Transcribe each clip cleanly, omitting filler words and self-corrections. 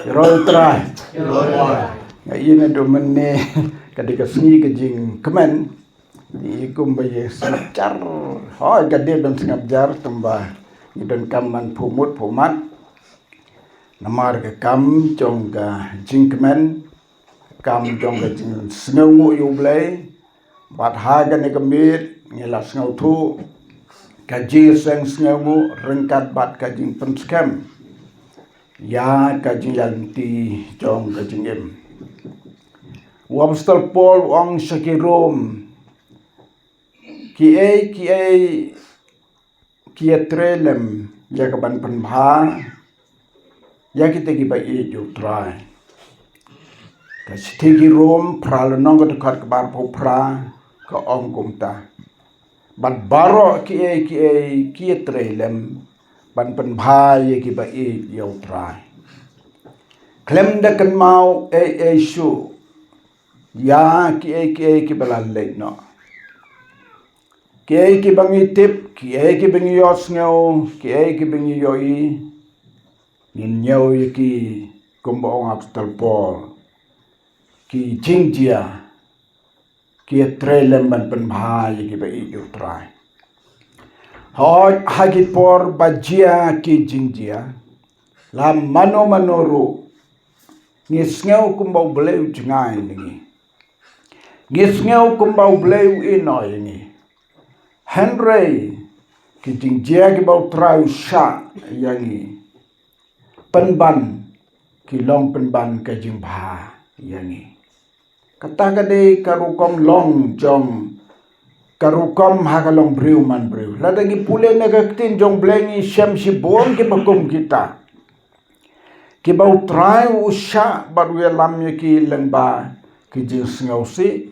Roltra. Ngayon do meneh kadika sengi kejing kemen di kumbaye secar. Hoi gade dan sengabjar tambah dan kaman pumut pumat. Namar ke kam jong ga jing kemen kam jong ga jing snau yublay bat haga ne kembit ngela snau tu kaji seng snau rengkat bat kajing penskam ya kajing yanti jong kajing em Wapstal Paul ong Shakirom ki trelem ya kaban penbha ya kita gibai ju try ka stigi rom pral nong dekat kebar popra ka ong kumta ban baro ki trelem ban penbha ya gibai ju try klem de kan mau shu ya ki balale no ki bangi tip ki bangi yos ngau ki bangi yoi nin nyau ki kumbong Apostol Paul ki jingjia ki trelem ban penbha ki ba i utrai hagi por bajia ki jingjia la manoru ngisngau kumbau bleu jengai ni ngisngau kumbau bleu ino ini Henry ki jingjia ki bau trau sha yangi penban ki long penban ka jimbha yangi kata kade karukom long jong karukom hakalong breu man breu ladagi pule na kaktin jong blengi syam sibon ki bakum kita ki bau trai usha baru ya lamnya ki lengba ki jing ngausi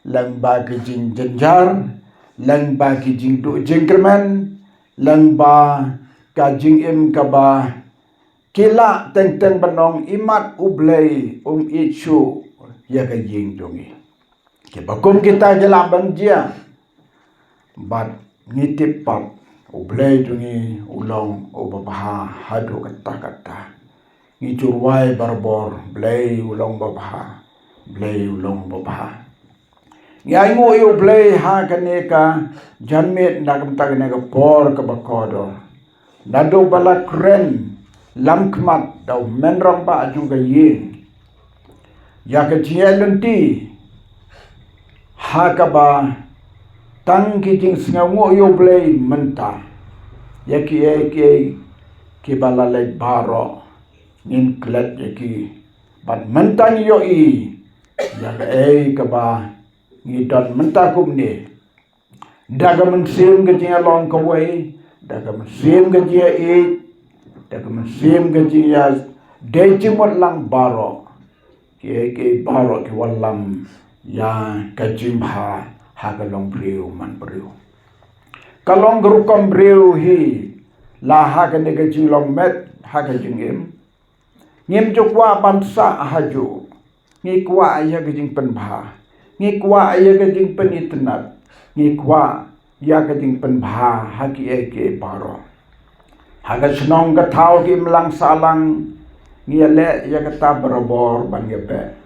lengba ki jing jenjar lengba ki jing du jingkerman lengba ka jing im kaba kila teng banong imat ublay ichu ya ka jing dongi ki bakum kita jela banjia bat nitip pat ublay dongi ulong ubabaha hadu kata ngicurwai barbor blay ulong babaha blay ulong babaha ngai mo yu blay ha kaneka janmet nagam tagnega por ka bakodo nado bala kren lam kmat dau menrong ba juga yin ya ka lenti ha ka ba tang ki jing sngawo yu blay menta ya ki bala le baro nin klet ki bat mentan yo i ya ka ba ni don menta kum ni daga mensim ke jing long ka wei daga mensim ke jing daga mensim ke jing ya de jimot lang baro ki baro ki walam ya ka jimbha ha ka long breu man breu kalong grukom breu hi la ha ka ne ka jing long met ha ka jing em ngim jokwa bangsa haju ngikwa ya gejing penbha ngikwa ya gejing penitnat ngikwa ya gejing penbha haki eke baro haga senong ka thau ki mlang salang ngiale ya kata berobor ban gebe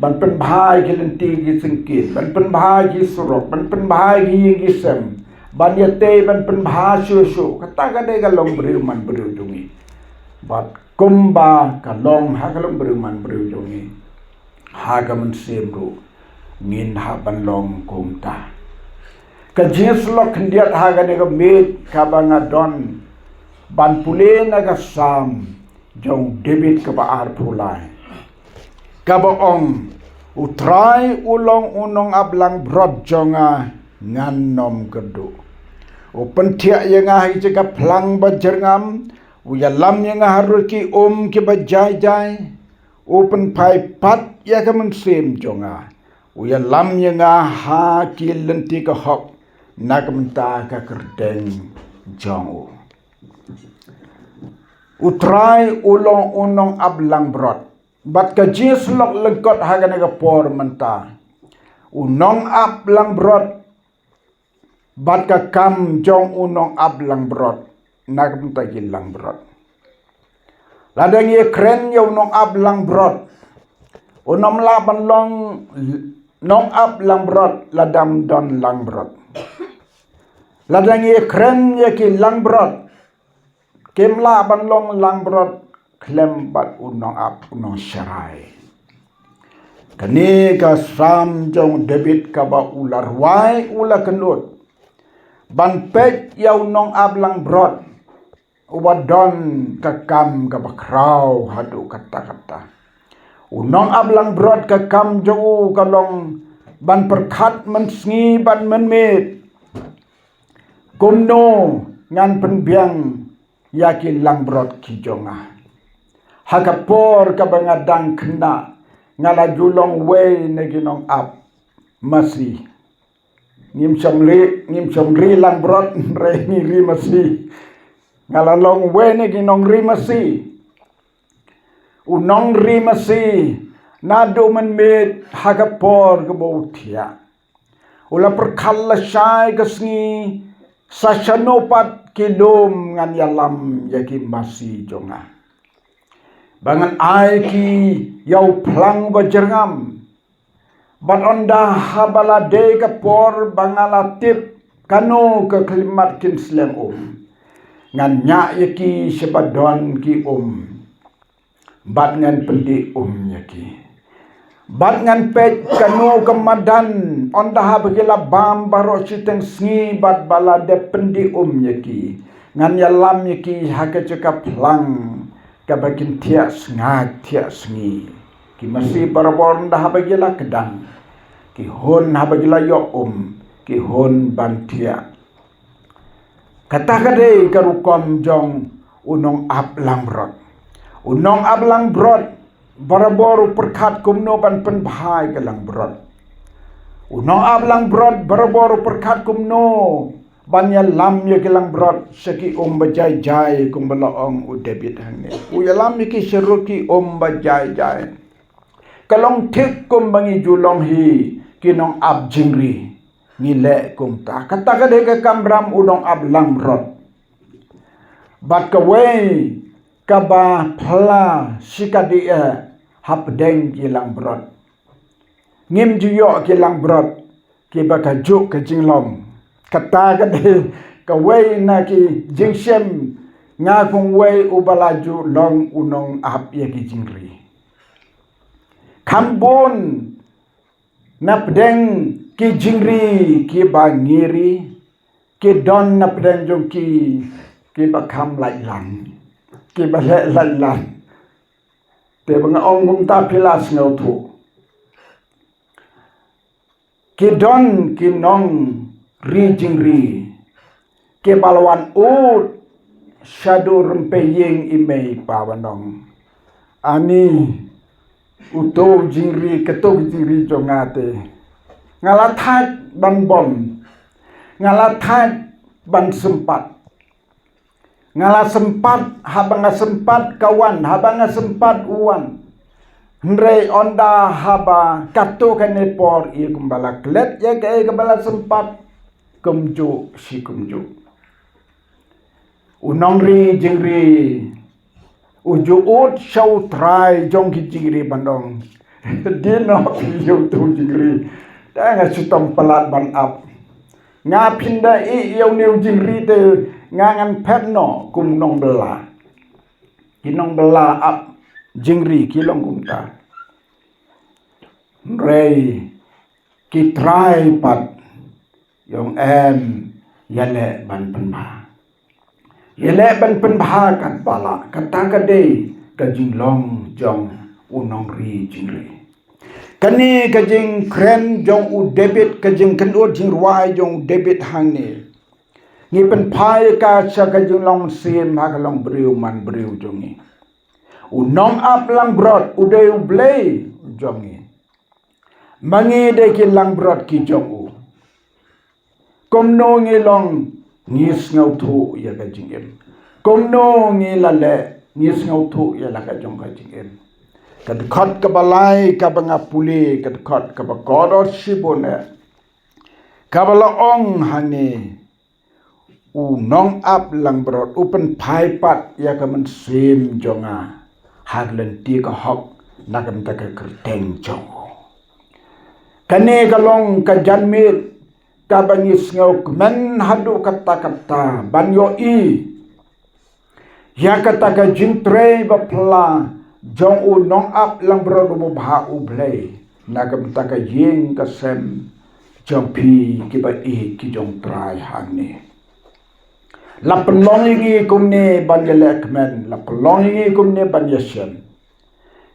ban penbha ki lenti ki singkit ban penbha ki surok ban penbha ki gisem ban yate ban penbha susu kata kade ka long breu man breu dungi bat kumba kalong hakalong beruman berujungi hagaman semru ngin haban long kumta kajis lok kendiat hagane ka mit kabanga don ban pule naga sam jong debit ka baar pulai kabaong utrai ulong unong ablang brod jonga nganom gedu open tiak yang ahi cika plang bajerngam uya lam yang harus ki ki bajai open pai pat ya ka mensim jonga uya lam yang ha ki lenti ka hok nak menta ka kerdeng jong utrai ulong unong ablang brod bat ka jis lok lengkot haga ka por menta unong ablang brod bat ka kam jong unong ablang brod nak menta gilang brod Ladang ye kren yo nong ab lang brot. Unom la ban long nong ab lang brot ladam don lang brot. Ladang ye kren ye ki lang brot. Kem la ban long lang brot klem bat unong ab unong syarai. Kani ka sam jong David ka ba ular wai ula kendut. Ban pet yau nong ab lang brot. Uwadon ka kam ka bakraw hadu kata-kata. Unong ab lang brot ka kam jong kalong ban perkat mensngi ban menmit. Kumno ngan penbiang yakin lang brot ki jonga. Hakapor ka bangadang kena ngala julong we neginong ab masih ngim somri lang brot re ngiri masih ngala long we neginong ri masih unong ri masih nado menmit hakapor ka bautia ula perkalla syai kesngi sasanopat kidom ngan yalam yaki masih jonga. Bangan ai ki yau plang bajerngam. Bat onda habalade ke por bangalatip kanu ke kelimat kin slem Ngan nyak yaki sebadon ki Bat ngan pendi yaki. Bat ngan pet kanu kemadan onda habagila bam baro siteng sngi bat balade pendi yaki. Ngan yalam yaki hakeceka plang kabakin tiak sengi ki masih barabor dah habagila kedang ki hon habagila yo ki hon bantia kata kade karukom jong unong ab lang brot barabor perkat kumno ban penbahai ke lang brot unong ab lang brot barabor perkat kumno banya lam ye kilang brot seki bajai kum balaong David hangni yalam ki seruki bajai kalong tik kum bangi julong hi kinong ab jingri ngile kum ta kata kade ke kambram unong ab lang brot bat kawai kaba phala sikadi hapdeng kilang brot ngim juyo kilang brot ki bakajuk ke jinglong kata kade kawai na ki jingsem nga kung wai ubalaju long unong ap ya ki jingri kambon na pedeng ki jingri ki bangiri ki don na pedeng jong ki bakam lailan ki balek lailan te banga ong ta pilas ngau tu ki don ki nong ri jingri ke balwan ut shadow rempeyeng imei pawanong ani uto jingri keto jingri jongate ngalathat ban bom ngalathat ban sempat ngala sempat habanga sempat kawan habanga sempat uwan Ndrei onda haba kato kanepor i kumbala klet ya ke kembala sempat kumju si kumju. Unong ri jingri uju ut show try jong ki jingri bandong. Dino yu tu jingri. Da nga sutom pelat ban up. Nga pinda i yaw new jingri te ngangan petno kum nong bela. Kinong bela up jingri kilong kumta. Rei ki try pat yung yale ban penba. Yale ban penba kat bala kata kade ka jinglong jong unong ri jingri. Kani ka jing kren jong u David ka jing kenut jing ruai jong David hang ni. Ngi pen pai ka sa ka jinglong sim ha ka long briu man briu jong ni. Unong ap lang brot uday ublay jong ni. Mangi de ki lang brot ki jong u. Komno ngi long ngis ngau thu ya ka jingem. Komno ngi lale ngis ngau thu ya la ka jong ka jingem. Kad khot ka balai ka banga puli kad khot ka ba godot shibone. Ka bala ong hane u nong ap lang brot upen pai pat ya ka men sim jonga. haglen ti ka hok nagam ta ka kerteng jong kane kalong ka janmit ka bangis ngau men hadu kata banyo i ya kata ka jintre ba pla jong u nong ap lang bro mo bha u blai nagam ta ka yeng ka sem jong pi ki ba i ki jong trai hang ni la pelong igi kumne ban yelek men la pelong igi kumne ban yesem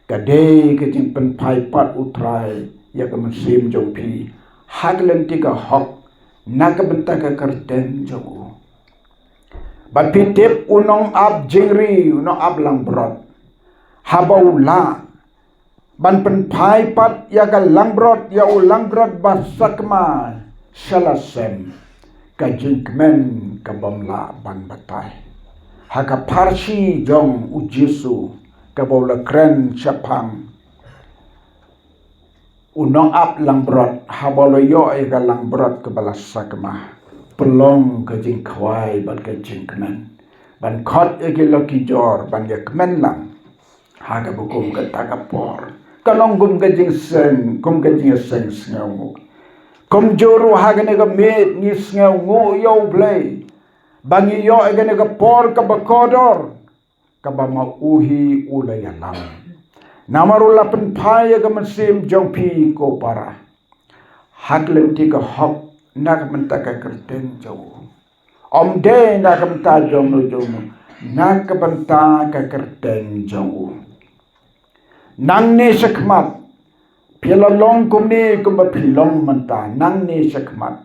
kadai ke jing pen pai pat utrai ya ka mesim jong pi haglen ti ka hok naga benta ka kerten jong ban pitip unong ab jingri unong ab lang brot habau la ban pen pai pat ya ka lang brot ya ulang brot basakma salasem ka jingmen ka bamla ban batai haka parsi jong ujisu ka bola kren chapang unong ap lang brot habolo yo ay ka lang brot ka balasakma pelong ka jing kwai ban ka jingmen ban khot e ki loki jor ban ya kmen lang haka bukum ka takapor kalong gum ka jing sen kum ka jing sen sngaw kum joru haga ne ka met ni sngaw ngo yo blay bangi yo e ka por ka bakodor ka ba mauhi ulay alam namarula pen phaya ka mesim jong pi ko para haglen ti ka hok nak menta ka kerten jauh om de nak menta jong no nak benta ka kerten jauh nang ne sakmat pilalong kumni kumba pilong menta nang ne sakmat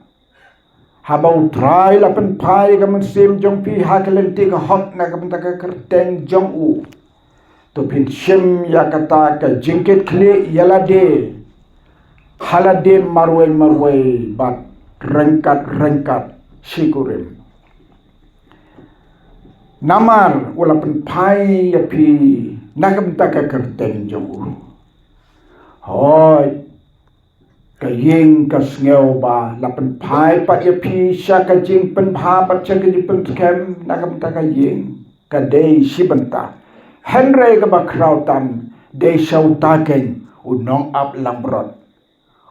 habau trai la pen phaya ka mesim jong pi haglen ti ka hok nak menta ka kerten jong to pin sim ya kata ka jingket kle yalade halade marwe bat rengkat sikurim namar wala pen pai ya pi nakam ta ka kerten jong hoi ka yeng ka sngew ba la pen pai pat ya pi sha ka jing pen pha pat cha ka pen kem nakam ta ka yeng ka dei sibenta Henry ka ba krautan de shau taken unong ap lambrot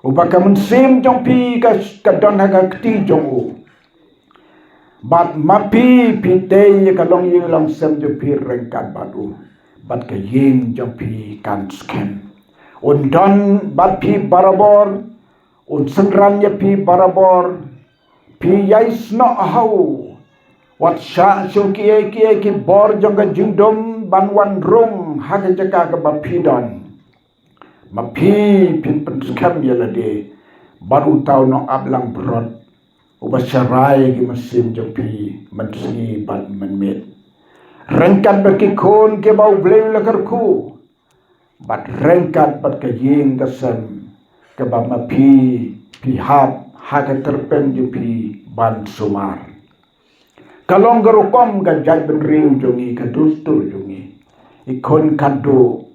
ubaka mensim jong pi ka don haga kti jong bat mapi pite ka long ying long sem jong pi rengkat badu bat ka ying jong pi kan skem don bat pi barabor sengran ya pi barabor pi yais no hau wat sha so ki bor jong ka jingdom banwan rung haga jaka ka bapidon mapi pin pen skam yalade baru tau no ablang brot ubasarai ki mesin jopi mentsi ban menmet rengkat berkikon ke bau bleu lakarku bat rengkat bat ke ying kasem ke ba mapi pihap haga terpen jopi ban sumar kalong garukom ga jaj benriu jongi ka dustur jongi ikon kado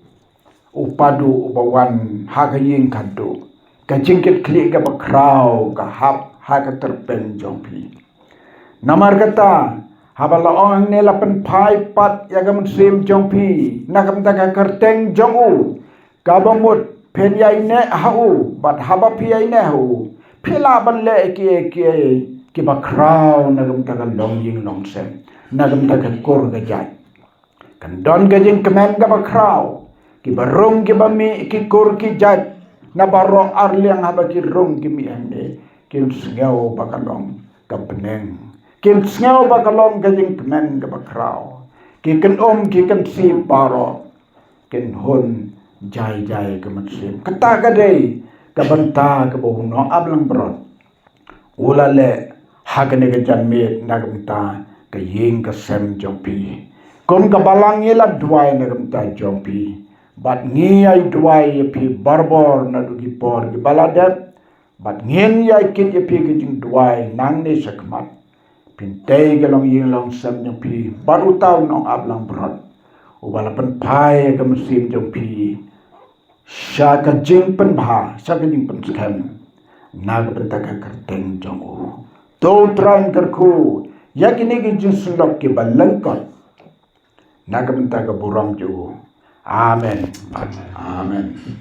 upadu ubawan haga ying kado ka jingkit klik ga bakrau ka hap haga terpen jongpi namar kata habala ong ne lapen pai pat yaga musim jongpi nakam ta ka kerteng jongu ka bamut pen yai ne hau bat haba pi yai ne hau pila ban le ki bakrau nagam tagal long ying long sem nagam tagal kor gajat kan don gajing kemen ga bakrau ki barong ki bami ki kor ki jat na baro arliang haba ki rong ki mi ande kin sngau bakalong ka peneng kin sngau bakalong gajing kemen ga bakrau ki kan ki kan si baro kin hun jai ke matsim kata ka dei ka banta ka bohong no ablang brot ulale hagane ke janmit nagamta ke ying ke sem jompi kom ka balang yela duai nagamta jompi bat ngi ai duai pi barbor na dugi por ki baladet bat ngin yai kit pi ke jing duai nang ne sakmat pintei ke long ying long sem jompi baru tau no ablang brot ubala pen pai ke musim jompi sha ka jing pen bha sha ka jing pen skam nag benta ka kerteng jongu to tran kerku yakini ki jinsulok ki balangkot nagam ta ka buram ju Amen. Amen.